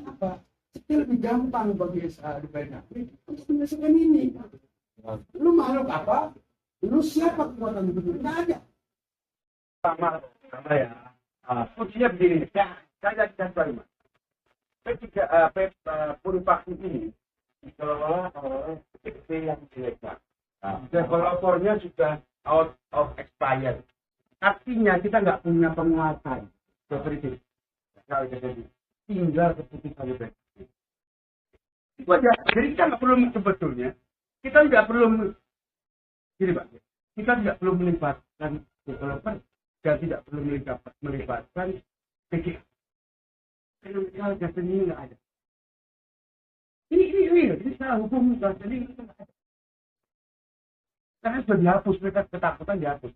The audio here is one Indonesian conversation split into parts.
apa? Itu lebih gampang bagi DPRK untuk menyelesaikan ini. Lu makhluk apa? Lu siapa kekuatan itu? Nggak ada. Sama ya. Kuncinya begini, saya contoh Mas. Puripaksi ini dikelola oleh PT yang ilegal. Developernya sudah out of expired. Artinya kita nggak punya penguasaan. Seperti itu. Kalau jadi tinggal keputusan DPR. Itu aja. Jadi kita nggak perlu sebetulnya. Kita nggak perlu gini Pak. Kita tidak perlu melibatkan developer dan tidak perlu melibatkan PGA. Kalau jasa ini nggak ada. Ini salah hukum jasa ini nggak ada. Karena sudah dihapus, mereka ketakutan dihapus.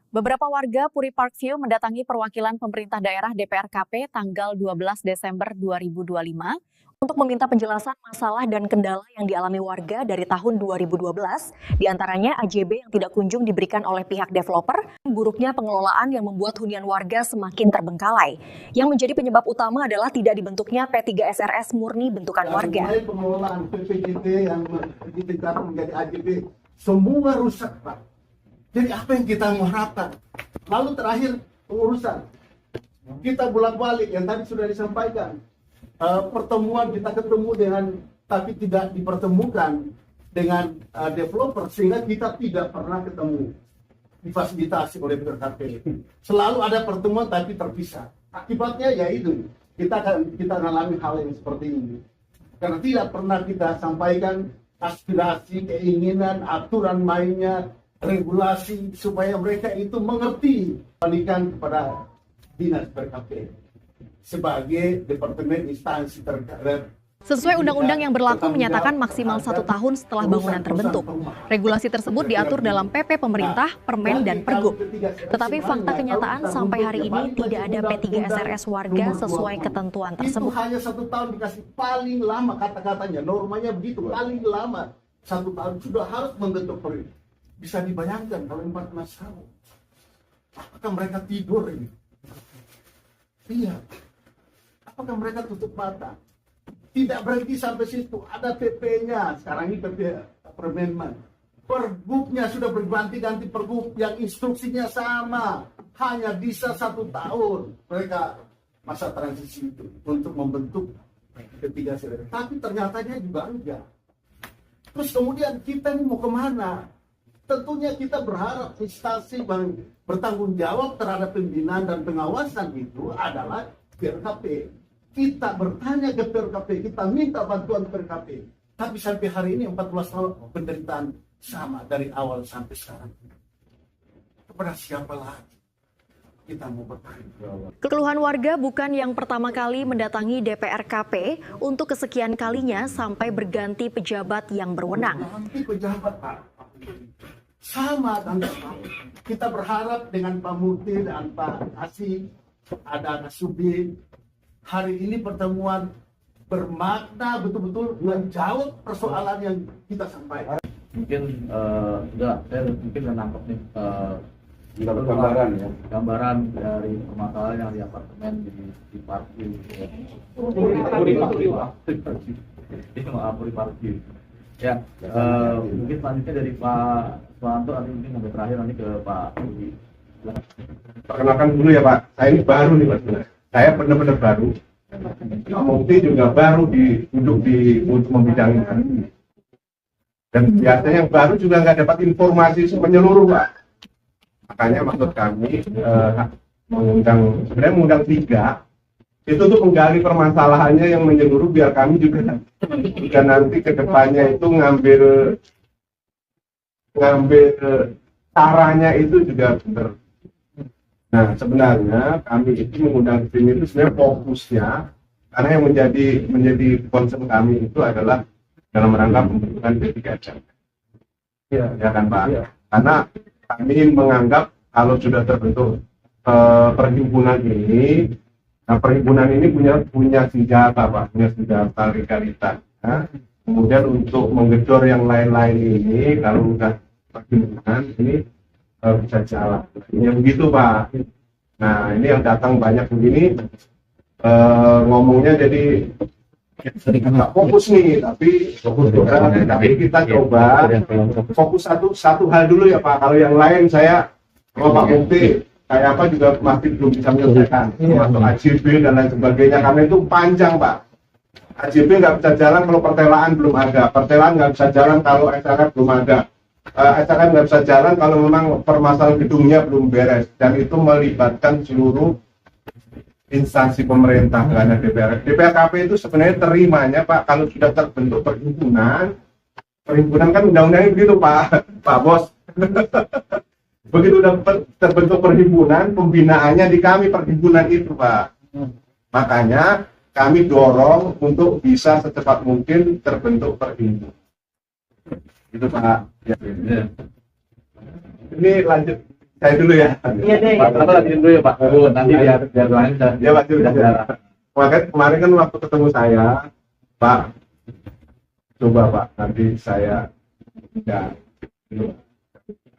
Beberapa warga Puri Parkview mendatangi perwakilan pemerintah daerah DPRKP tanggal 12 Desember 2025 untuk meminta penjelasan masalah dan kendala yang dialami warga dari tahun 2012, diantaranya AJB yang tidak kunjung diberikan oleh pihak developer, buruknya pengelolaan yang membuat hunian warga semakin terbengkalai. Yang menjadi penyebab utama adalah tidak dibentuknya P3SRS murni bentukan warga. Pengelolaan PPJT yang ditingkatkan menjadi AJB, semua rusak Pak. Jadi apa yang kita mengharapkan? Lalu terakhir pengurusan. Kita bolak-balik yang tadi sudah disampaikan. Pertemuan kita ketemu dengan tapi tidak dipertemukan dengan developer sehingga kita tidak pernah ketemu, difasilitasi oleh PRKP. Selalu ada pertemuan tapi terpisah. Akibatnya ya itu kita mengalami hal yang seperti ini karena tidak pernah kita sampaikan aspirasi, keinginan, aturan mainnya, regulasi supaya mereka itu mengerti balikan kepada dinas PRKP sebagai departemen instansi terkait. Sesuai undang-undang yang berlaku menyatakan maksimal 1 tahun setelah bangunan terbentuk. Regulasi tersebut diatur dalam PP pemerintah, Permen, dan Pergub. Tetapi fakta kenyataan sampai hari ini tidak ada P3SRS warga sesuai ketentuan tersebut. Itu hanya 1 tahun dikasih paling lama kata-katanya, normanya begitu, paling lama 1 tahun sudah harus membentuk pergub. Bisa dibayangkan kalau 14 tahun. Apakah mereka tidur ini? Iya. Apakah mereka tutup mata? Tidak berhenti sampai situ. Ada PP-nya. Sekarang ini PP Permenman. Pergubnya sudah berganti-ganti pergub yang instruksinya sama. Hanya bisa 1 tahun. Mereka masa transisi itu untuk membentuk ketiga seri. Tapi ternyata juga enggak. Terus kemudian kita ini mau kemana? Tentunya kita berharap instansi yang bertanggung jawab terhadap pembinaan dan pengawasan itu adalah PRKP. Kita bertanya ke PRKP, kita minta bantuan PRKP. Tapi sampai hari ini 14 tahun penderitaan sama dari awal sampai sekarang. Kepada siapa lagi kita mau bertanya? Keluhan warga bukan yang pertama kali mendatangi DPRKP untuk kesekian kalinya sampai berganti pejabat yang berwenang. Nanti pejabat Pak. Sama dan kita berharap dengan Pak Murti dan Pak Asih, ada Kasubin. Hari ini pertemuan bermakna betul-betul menjawab persoalan yang kita sampaikan. Mungkin saya mungkin udah nangkep nih gambaran ya, gambaran dari permasalahan yang di apartemen di Parkview. Puri Parkview. Ya, mungkin selanjutnya dari Pak Suwanto, nanti mungkin sampai terakhir nanti ke Pak Budi. Perkenalkan dulu ya Pak, saya ini baru nih Mas. Saya benar-benar baru. Pak Mufti juga baru duduk untuk membidangi hal ini. Dan biasanya yang baru juga nggak dapat informasi menyeluruh Pak. Makanya maksud kami mengundang 3 itu untuk menggali permasalahannya yang menyeluruh biar kami juga nanti ke depannya itu ngambil caranya itu juga benar. Nah sebenarnya kami itu mengundang tim itu sebenarnya fokusnya karena yang menjadi concern kami itu adalah dalam rangka pembentukan P3SRS. Ya kan Pak? Ya. Karena kami menganggap kalau sudah terbentuk perhimpunan ini, nah perhimpunan ini punya senjata Pak, punya senjata legalitas. Nah, kemudian untuk menggedor yang lain-lain ini kalau udah perhimpunan ini bisa jalan. Ini begitu Pak. Nah ini yang datang banyak begini, ngomongnya jadi nggak fokus nih, tapi kita coba fokus satu hal dulu ya Pak. Kalau yang lain saya kalau Pak Mukti kayak apa juga masih belum bisa menyelesaikan, termasuk AJB dan lain sebagainya, karena itu panjang Pak. AJB nggak bisa jalan kalau pertelaan belum ada, pertelaan nggak bisa jalan kalau SRF belum ada, SRF nggak bisa jalan kalau memang permasalahan gedungnya belum beres, dan itu melibatkan seluruh instansi pemerintah, nggak ada DPR. DPRKP itu sebenarnya terimanya Pak kalau sudah terbentuk perhimpunan kan undang-undangnya begitu Pak Bos. Begitu udah terbentuk perhimpunan, pembinaannya di kami perhimpunan itu Pak. Makanya kami dorong untuk bisa secepat mungkin terbentuk perhimpunan. Itu Pak. Ya. Ini lanjut saya dulu ya. Iya deh. Pak, lanjutin dulu ya Pak. Nanti biar lain dan Ya Pak, makanya kemarin kan waktu ketemu saya, Pak, coba Pak, nanti saya ya,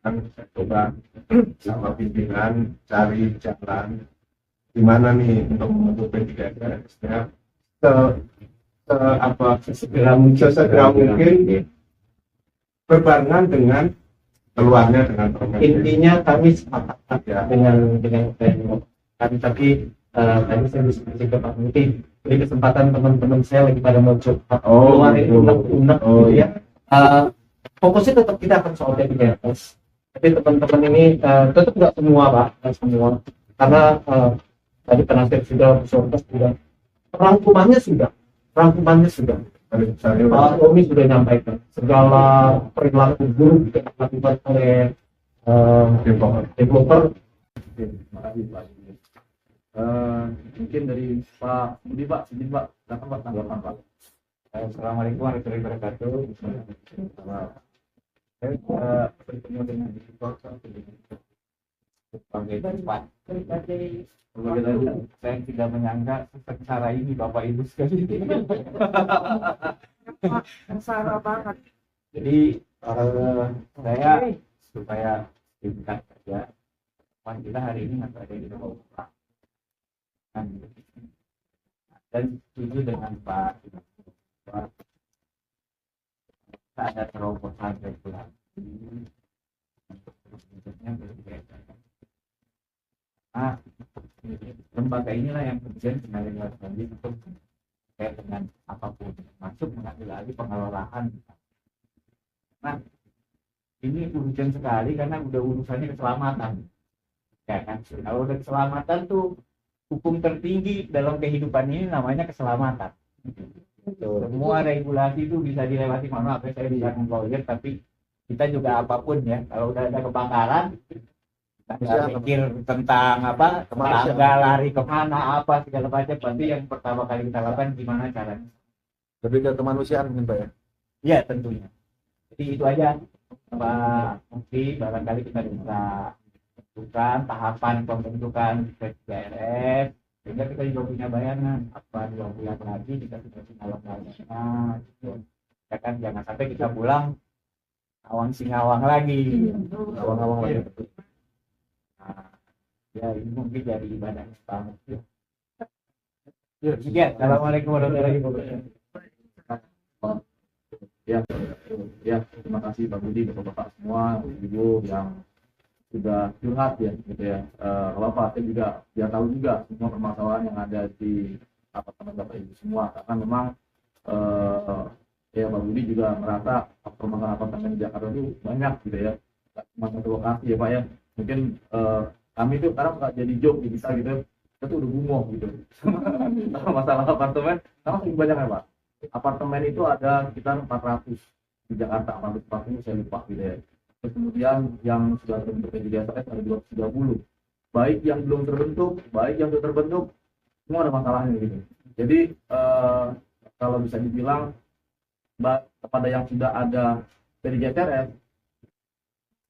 saya coba sama pimpinan cari jalan gimana nih untuk membentuk P3S ya, sesegera mungkin berbarengan dengan keluarnya dengan permen. Intinya kami sepakat ya dengan kami, tapi tadi saya diskusi ke Pak Mungkin beri kesempatan teman-teman saya lagi pada mau coba keluarin unek-unek gitu ya. Fokusnya tetap kita akan soal PDS, tapi teman-teman ini tetap nggak semua Pak, nggak semua, karena tadi penasihat sudah rangkumannya sudah Pak Romi sudah nyampaikan segala perilaku buruk yang dilakukan oleh developer. Terima kasih Pak. Mungkin dari Pak Budi Pak, izin Pak, silakan Pak tanggapan Pak. Assalamualaikum warahmatullahi wabarakatuh. Saya bertemu dengan developer sebagai tempat pribadi. Saya tidak menyangka secara ini Bapak Ibu sekali. Salah banget. Jadi saya supaya singkat saja, kita hari ini masih ada di Bapak dan setuju dengan Pak bahwa kita ada terobosan regulasi bentuknya berbeda. Lembaga inilah yang kemudian kembali lagi untuk terkait dengan apapun, masuk mengambil alih pengelolaan. Nah, ini urgent sekali karena udah urusannya keselamatan, ya kan? Kalau udah keselamatan tuh hukum tertinggi dalam kehidupan ini namanya keselamatan. Semua regulasi itu bisa dilewati, mohon maaf saya bukan lawyer, tapi kita juga apapun ya, kalau udah ada kebakaran kita pikir tentang apa, tetangga lari kemana apa segala macam, pasti yang pertama kali kita lakukan gimana caranya. Lebih ke kemanusiaan mungkin Pak ya? Iya tentunya. Jadi itu aja Pak Mufti, barangkali kita bisa tentukan tahapan pembentukan PDRS sehingga kita juga punya bayangan apa 2 bulan lagi kita sudah punya lembaga gitu. Ya kan, jangan sampai kita pulang awang singawang lagi, awang-awang lagi. Nah, ya ini mungkin jadi ibadah Pak Mufti. Ya, assalamualaikum warahmatullahi wabarakatuh. Ya, terima kasih Pak Budi, Bapak-bapak semua, Ibu yang sudah curhat ya, gitu ya. Kalau Pak saya juga biar tahu juga semua permasalahan yang ada di apartemen Bapak Ibu semua, karena memang ya Pak Budi juga merasa permasalahan apartemen di Jakarta itu banyak gitu ya, cuma satu lokasi ya Pak ya. Mungkin kami tuh sekarang nggak jadi joke di kita gitu, kita tuh udah gumoh gitu sama masalah apartemen, karena lebih banyak ya Pak. Apartemen itu ada sekitar 400 di Jakarta, 400 saya lupa gitu ya. Terus kemudian yang sudah terbentuk di DSS ada 230, baik yang belum terbentuk, baik yang sudah terbentuk, semua ada masalahnya gitu. Jadi kalau bisa dibilang kepada yang sudah ada PDJTRS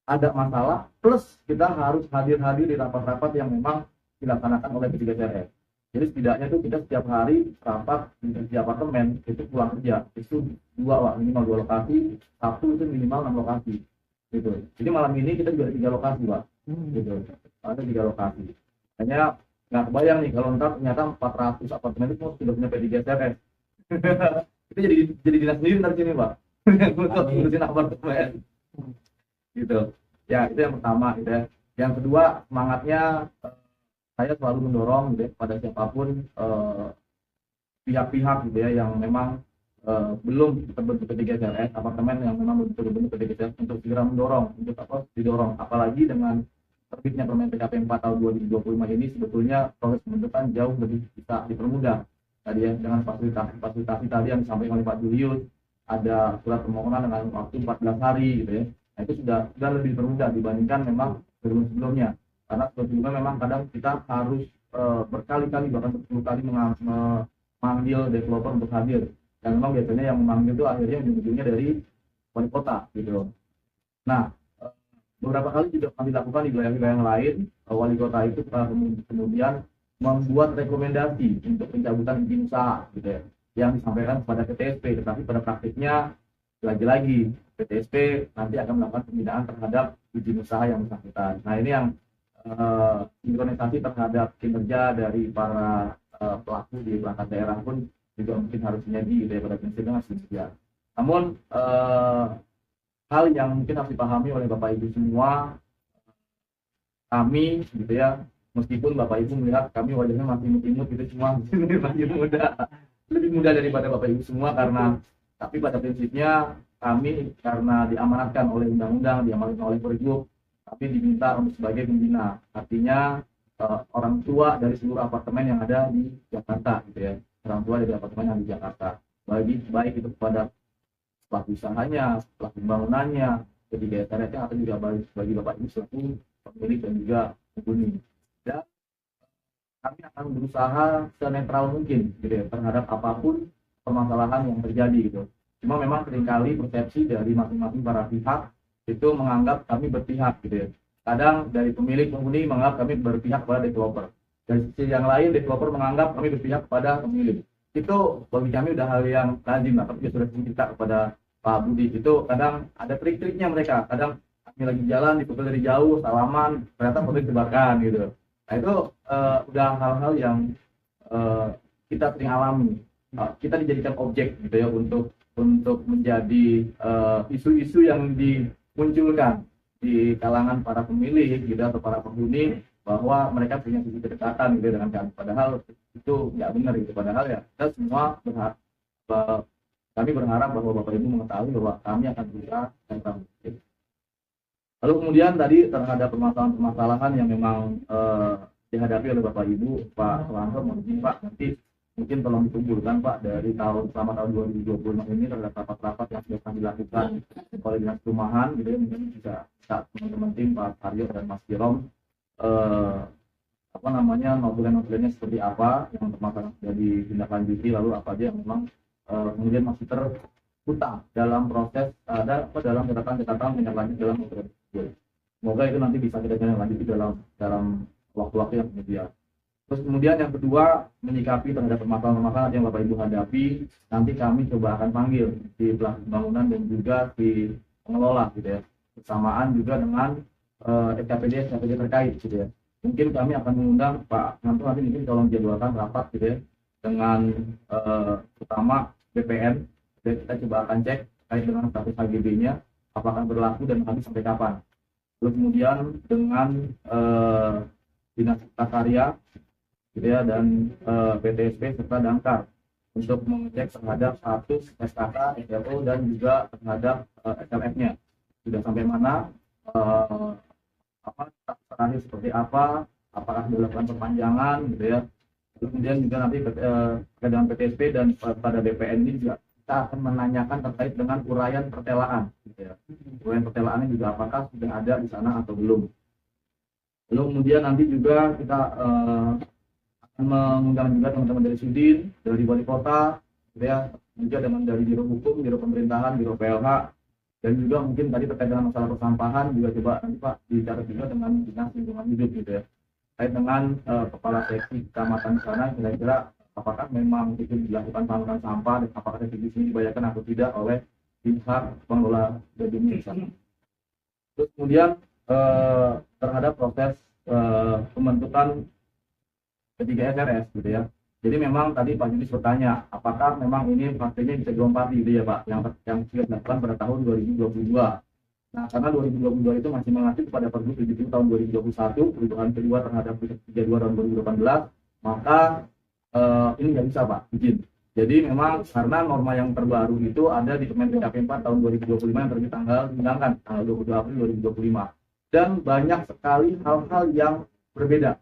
ada masalah, plus kita harus hadir di rapat-rapat yang memang dilaksanakan oleh PDJTRS. Jadi setidaknya itu kita setiap hari rapat di apartemen itu pulang kerja itu minimal 2 lokasi, Sabtu itu minimal 6 lokasi gitu. Jadi malam ini kita juga ada 3 lokasi Pak, gitu. Ada 3 lokasi. Hanya Nggak kebayang nih kalau ntar ternyata 400 apartemen itu sudah punya P3SRS. Itu jadi dinas sendiri ntar sini Pak. Untuk ngurusin apartemen. Gitu. Ya itu yang pertama gitu ya. Yang kedua semangatnya saya selalu mendorong gitu ya, pada siapapun pihak-pihak gitu ya yang memang belum terbentuk P3SRS, apartemen yang memang belum terbentuk P3SRS untuk segera mendorong untuk didorong, apalagi dengan terbitnya Permen PKP 4 tahun 2025 ini sebetulnya proses pembentukan jauh lebih bisa dipermudah tadi ya, dengan fasilitasi tadi yang disampaikan oleh Pak Julius, ada surat permohonan dengan waktu 14 hari gitu ya. Nah, itu sudah lebih dipermudah dibandingkan memang sebelumnya, karena sebelumnya memang kadang kita harus berkali-kali bahkan 10 kali memanggil developer untuk hadir, dan memang biasanya yang memanggil itu akhirnya ujung-ujungnya dari wali kota gitu. Nah, beberapa kali juga kami lakukan di wilayah-wilayah yang lain, wali kota itu kemudian membuat rekomendasi untuk pencabutan izin usaha gitu ya, yang disampaikan kepada PTSP, tetapi pada praktiknya lagi-lagi PTSP nanti akan melakukan pembinaan terhadap izin usaha yang bersangkutan. Nah, ini yang sinkronisasi terhadap kinerja dari para pelaku di perangkat daerah pun juga mungkin harus menjadi daripada prinsipnya harus demikian. Namun hal yang mungkin harus dipahami oleh Bapak Ibu semua, kami gitu ya, meskipun Bapak Ibu melihat kami wajahnya masih imut-imut gitu, semua masih muda, lebih muda daripada Bapak Ibu semua, karena tapi pada prinsipnya kami karena diamanatkan oleh undang-undang, diamanatkan oleh Pergub, kami diminta untuk sebagai pembina, artinya orang tua dari seluruh apartemen yang ada di Jakarta gitu ya, orang tua dari apartemen yang di Jakarta, baik itu kepada pelaku usahanya, pelaku pembangunannya, P3SRS-nya, atau juga bagi Bapak Ibu selaku pemilik dan juga penghuni. Dan kami akan berusaha senetral mungkin gitu ya, terhadap apapun permasalahan yang terjadi gitu. Cuma memang seringkali persepsi dari masing-masing para pihak itu menganggap kami berpihak gitu ya. Kadang dari pemilik penghuni menganggap kami berpihak pada developer. Dari sisi yang lain developer menganggap kami berpihak pada pemilik. Itu bagi kami udah hal yang lazim lah, tapi sudah cerita kepada Pak Budi, itu kadang ada trik-triknya mereka. Kadang kami lagi jalan dipukul dari jauh, salaman, ternyata foto ditebarkan gitu. Nah itu udah hal-hal yang kita sering alami. Kita dijadikan objek gitu ya untuk menjadi isu-isu yang dimunculkan di kalangan para pemilik gitu atau para penghuni, bahwa mereka punya sisi kedekatan gitu dengan kami, padahal itu nggak benar gitu. Padahal ya kita semua kami berharap bahwa Bapak Ibu mengetahui bahwa kami akan berusaha dan mungkin. Lalu kemudian tadi terhadap permasalahan-permasalahan yang memang dihadapi oleh Bapak Ibu, Pak Soeharto, Pak nanti mungkin tolong dikumpulkan Pak dari selama tahun 2020 ini terhadap rapat-rapat yang sudah dilakukan oleh Dinas Perumahan gitu ya, mungkin bisa teman-teman tim Pak Aryo dan Mas Kirom notulen-notulennya seperti apa yang permasalahan sudah ditindaklanjuti, lalu apa aja yang memang kemudian masih terhutang dalam proses dalam catatan tindak lanjut dalam notulen tersebut. Semoga itu nanti bisa kita lanjuti dalam waktu-waktu yang kemudian. Terus kemudian yang kedua, menyikapi terhadap permasalahan-permasalahan yang Bapak Ibu hadapi, nanti kami coba akan panggil di pelaku pembangunan dan juga di pengelola gitu ya, bersamaan juga dengan SKPD terkait gitu ya. Mungkin kami akan mengundang Pak Nanto, nanti mungkin tolong jadwalkan rapat gitu ya dengan utama BPN. Jadi kita coba akan cek terkait dengan status HGB-nya apakah berlaku dan nanti sampai kapan. Lalu kemudian dengan Dinas Karya gitu ya, dan PTSP serta Damkar untuk mengecek terhadap status SKK, SLO dan juga terhadap SLF-nya sudah sampai mana, terakhir seperti apa, apakah dilakukan perpanjangan gitu ya. Kemudian juga nanti dengan PTSP dan pada BPN ini juga kita akan menanyakan terkait dengan uraian pertelaan gitu ya. Uraian pertelaannya juga apakah sudah ada di sana atau belum. Lalu kemudian nanti juga kita akan mengundang juga teman-teman dari Sudin, dari Wali Kota gitu ya, juga dengan dari Biro Hukum, Biro Pemerintahan, Biro PLH, dan juga mungkin tadi terkait dengan masalah persampahan juga coba nanti Pak bicara juga dengan Dinas Lingkungan Hidup gitu ya, terkait dengan kepala seksi kecamatan di sana, kira-kira apakah memang itu dilakukan pengangkutan sampah dan apakah retribusi dibayarkan atau tidak oleh pihak pengelola gedung di sana. Terus kemudian terhadap proses pembentukan P3 SRS gitu ya. Jadi memang tadi Pak Yudis bertanya, apakah memang ini prakteknya bisa dilompati gitu ya Pak, yang sudah dilakukan pada tahun 2022. Nah, karena 2022 itu masih mengacu kepada Pergub 70 tahun 2021, perubahan kedua terhadap 32 tahun 2018, maka ini nggak bisa Pak, izin. Jadi memang karena norma yang terbaru itu ada di Permen PKP 4 tahun 2025 yang terbit tanggal 22 April 2025. Dan banyak sekali hal-hal yang berbeda